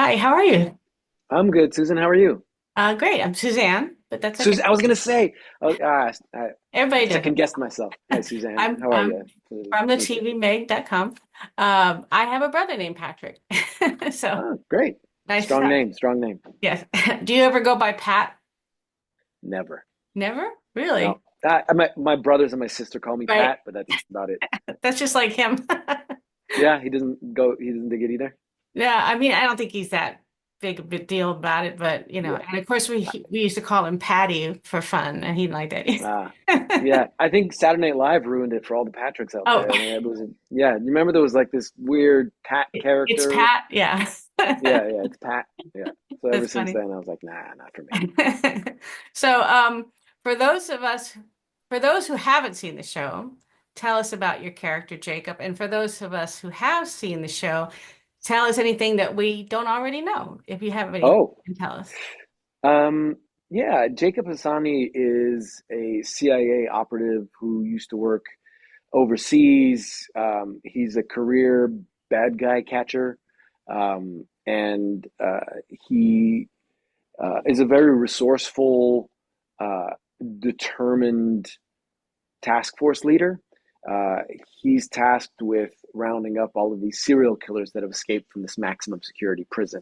Hi, how are you? I'm good, Susan. How are you? Great. I'm Suzanne, but that's okay. Susan, I was gonna say, oh, I Everybody does second it. guessed myself. Hi, Suzanne. I'm How are I'm you? Pleased from to the meet you. TVMEG.com. I have a brother named Patrick. So Oh, great. nice to Strong talk. name. Strong name. Yes. Do you ever go by Pat? Never. Never? No. Really? My brothers and my sister call me Right. Pat, but that's about it. That's just like him. Yeah, he doesn't go. He doesn't dig it either. Yeah, I mean, I don't think he's that big a big deal about it, but Yeah. and of course we used to call him Patty for fun, and he liked Ah, that. yeah. I think Saturday Night Live ruined it for all the Patricks out Oh, there. It was, yeah. You remember there was like this weird Pat it's character? Pat. Yeah. Yeah, yeah. It's Pat. Yeah. So ever That's since funny. then, I was like, nah, not for me. So, for those of us, for those who haven't seen the show, tell us about your character, Jacob. And for those of us who have seen the show, tell us anything that we don't already know. If you have anything, Oh. you can tell us. Um, yeah, Jacob Hassani is a CIA operative who used to work overseas. He's a career bad guy catcher, and he is a very resourceful, uh, determined task force leader. Uh, he's tasked with rounding up all of these serial killers that have escaped from this maximum security prison.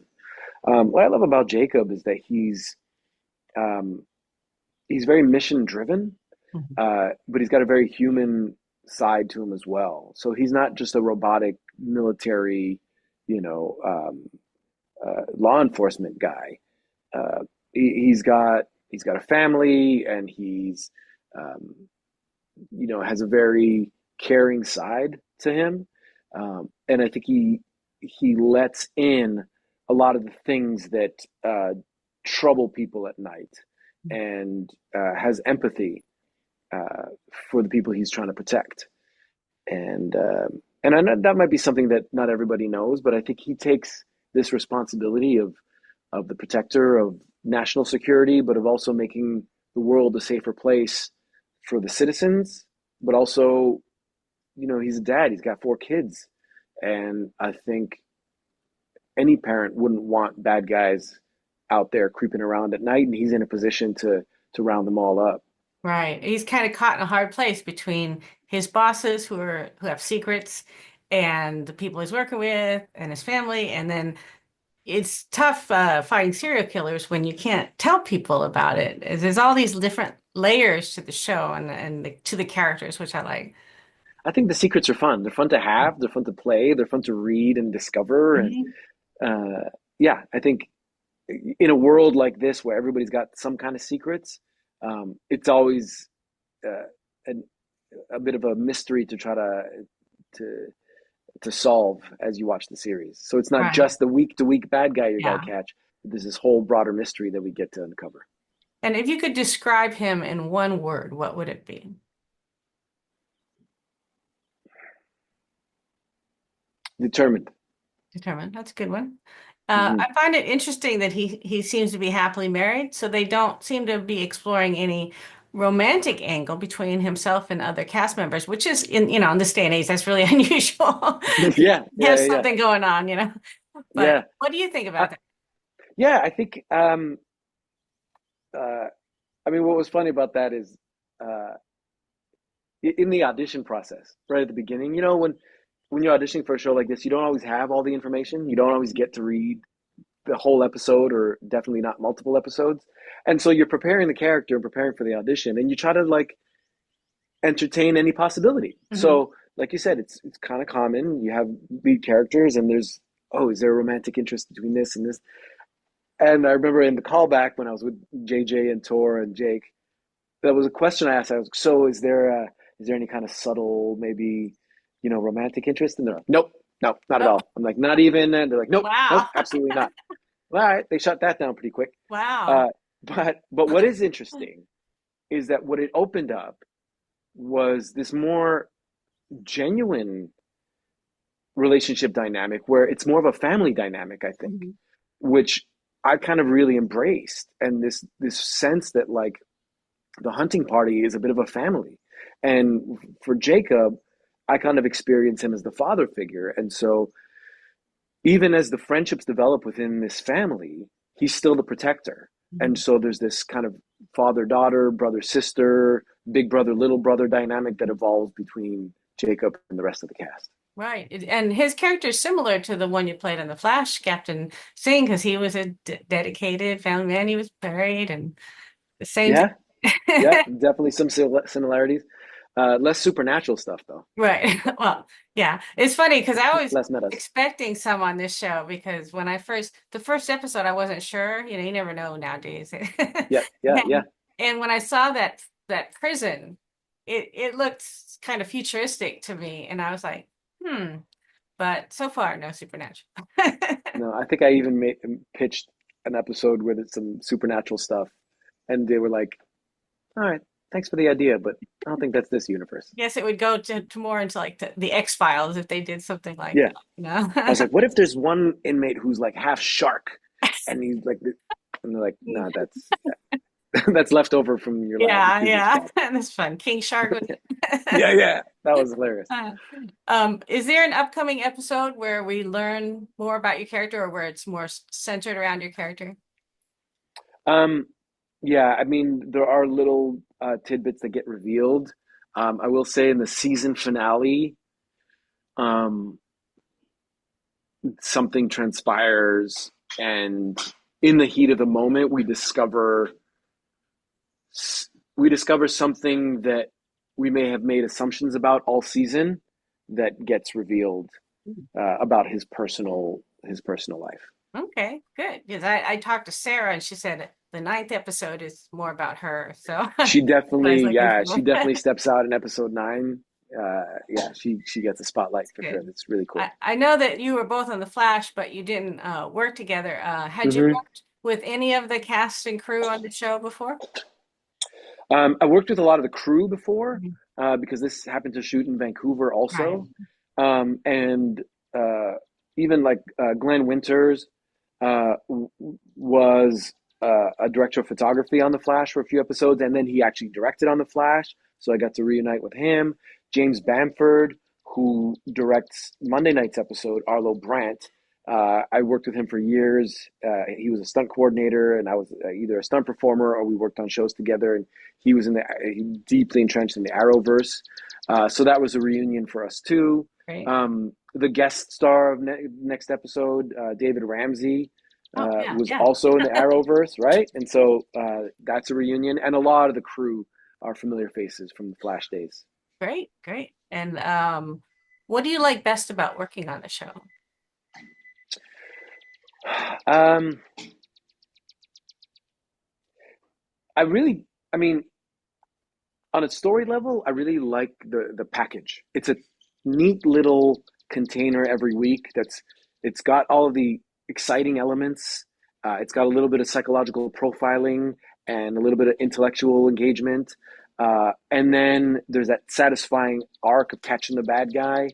What I love about Jacob is that um, he's very mission driven, Mhm. but he's got a very human side to him as well. So he's not just a robotic military, you know, law enforcement guy. Uh, he's got a family, and um, has a very caring side to him, and I think he lets in a lot of the things that trouble people at night, and has empathy uh, for the people he's trying to protect. And I know that might be something that not everybody knows, but I think he takes this responsibility of the protector of national security, but of also making the world a safer place for the citizens. But also, he's a dad. He's got 4 kids, and I think any parent wouldn't want bad guys out there creeping around at night, and he's in a position to round them all up. Right. He's kind of caught in a hard place between his bosses who have secrets and the people he's working with and his family. And then it's tough fighting serial killers when you can't tell people about it. There's all these different layers to the show and to the characters, which I like. I think the secrets are fun. They're fun to have. They're fun to play. They're fun to read and discover. And Mhm. yeah, I think in a world like this where everybody's got some kind of secrets, it's always uh, an, a bit of a mystery to try to to solve as you watch the series. So it's not Right. just the week to week bad guy you got to Yeah. catch. There's this whole broader mystery that we get to uncover. And if you could describe him in one word, what would it be? Determined. Determined. That's a good one. Hmm. I find it interesting that he seems to be happily married, so they don't seem to be exploring any romantic angle between himself and other cast members, which is in this day and age, that's really unusual. Yeah, yeah, There's yeah, something going on. But yeah. what do you think I, about that? yeah, I think. Uh, I mean, what was funny about that is uh, in the audition process, right at the beginning. When you're auditioning for a show like this, you don't always have all the information. You don't always get to read the whole episode, or definitely not multiple episodes. And so you're preparing the character and preparing for the audition, and you try to like entertain any possibility. Hmm. So, like you said, it's kind of common. You have lead characters, and there's, oh, is there a romantic interest between this and this? And I remember in the callback when I was with JJ and Tor and Jake, that was a question I asked. I was like, so is there any kind of subtle, maybe, romantic interest? And they're like, nope, no, not at Oh, all. I'm like, not even. And they're like, nope, nope, wow. absolutely not. All right, they shut that down pretty quick. Wow. Uh, but what is interesting is that what it opened up was this more genuine relationship dynamic, where it's more of a family dynamic, I think, Mhm. which I kind of really embraced, and this sense that like the hunting party is a bit of a family. And for Jacob, I kind of experience him as the father figure. And so, even as the friendships develop within this family, he's still the protector. And Mhm. so there's this kind of father daughter, brother sister, big brother little brother dynamic that evolves between Jacob and the rest of the cast. Right. And his character is similar to the one you played on The Flash, Captain Singh, because he was a dedicated family man. He was married and the same. Yeah, yeah, definitely some similarities. Less supernatural stuff though. Right. Well, yeah. It's funny because I was Less metas. expecting some on this show because when the first episode, I wasn't sure. You never know nowadays. Yeah, yeah, yeah. And when I saw that prison, it looked kind of futuristic to me, and I was like, hmm. But so far, no supernatural. No, I think I even pitched an episode with some supernatural stuff, and they were like, "All right, thanks for the idea, but I don't think that's this universe." Guess it would go to more into like the X-Files if they did something like Yeah, that, I was like, "What if there's one inmate who's like half shark, and he's like," and they're like, "Nah, that's that's left over from your the Yeah, previous yeah. job." That's fun. King Shark was Yeah, yeah, that was hilarious. Uh, is there an upcoming episode where we learn more about your character or where it's more centered around your character? Um, yeah, I mean, there are little tidbits that get revealed. I will say in the season finale, um, something transpires, and in the heat of the moment, we discover something that we may have made assumptions about all season that gets revealed about his personal life. Okay, good. Because I talked to Sarah and she said the ninth episode is more about her. So She what I was definitely, looking yeah, for. she definitely steps out in episode 9. Yeah, she gets a spotlight for sure. Good. That's really cool. I know that you were both on The Flash, but you didn't work together. Had you hmm worked with any of the cast and crew on the show before? I worked with a lot of the crew before Mhm. because this happened to shoot in Vancouver Right. also, and uh, even like Glenn Winters was a director of photography on The Flash for a few episodes, and then he actually directed on The Flash, so I got to reunite with him. James Bamford, who directs Monday night's episode, Arlo Brandt. I worked with him for years. He was a stunt coordinator, and I was either a stunt performer or we worked on shows together. And he was deeply entrenched in the Arrowverse. So that was a reunion for us too. Great. The guest star of next episode, David Ramsey, Oh, yeah, was yeah. also in the Arrowverse, right? And so that's a reunion. And a lot of the crew are familiar faces from the Flash days. Great, great. And what do you like best about working on the show? Um, I really, I mean, on a story level, I really like the package. It's a neat little container every week. It's got all of the exciting elements. It's got a little bit of psychological profiling and a little bit of intellectual engagement. And then there's that satisfying arc of catching the bad guy.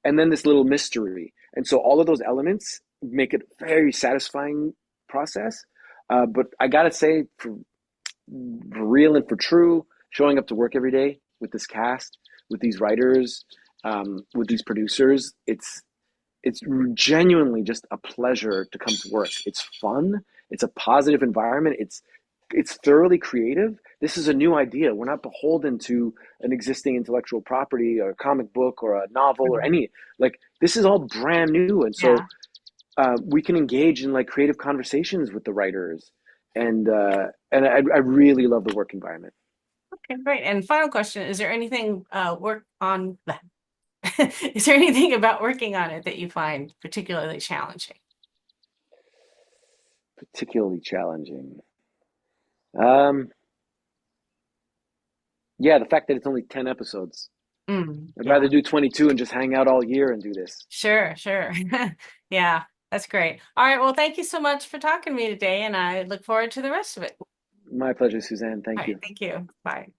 And then this little mystery. And so all of those elements make it a very satisfying process. But I gotta say, for real and for true, showing up to work every day with this cast, with these writers, with these producers, it's genuinely just a pleasure to come to work. It's fun. It's a positive environment. It's thoroughly creative. This is a new idea. We're not beholden to an existing intellectual property or a comic book or a novel or Mhm. any like this is all brand new. And so Yeah. we can engage in like creative conversations with the writers, and I really love the work environment. Okay, great. And final question, is there anything work on that? Is there anything about working on it that you find particularly challenging? Particularly challenging. Um, yeah, the fact that it's only 10 episodes. I'd rather Yeah, do 22 and just hang out all year and do this. sure, sure. Yeah, that's great. All right, well, thank you so much for talking to me today, and I look forward to the rest of it. My pleasure, Suzanne. All Thank right, you. thank you. Bye.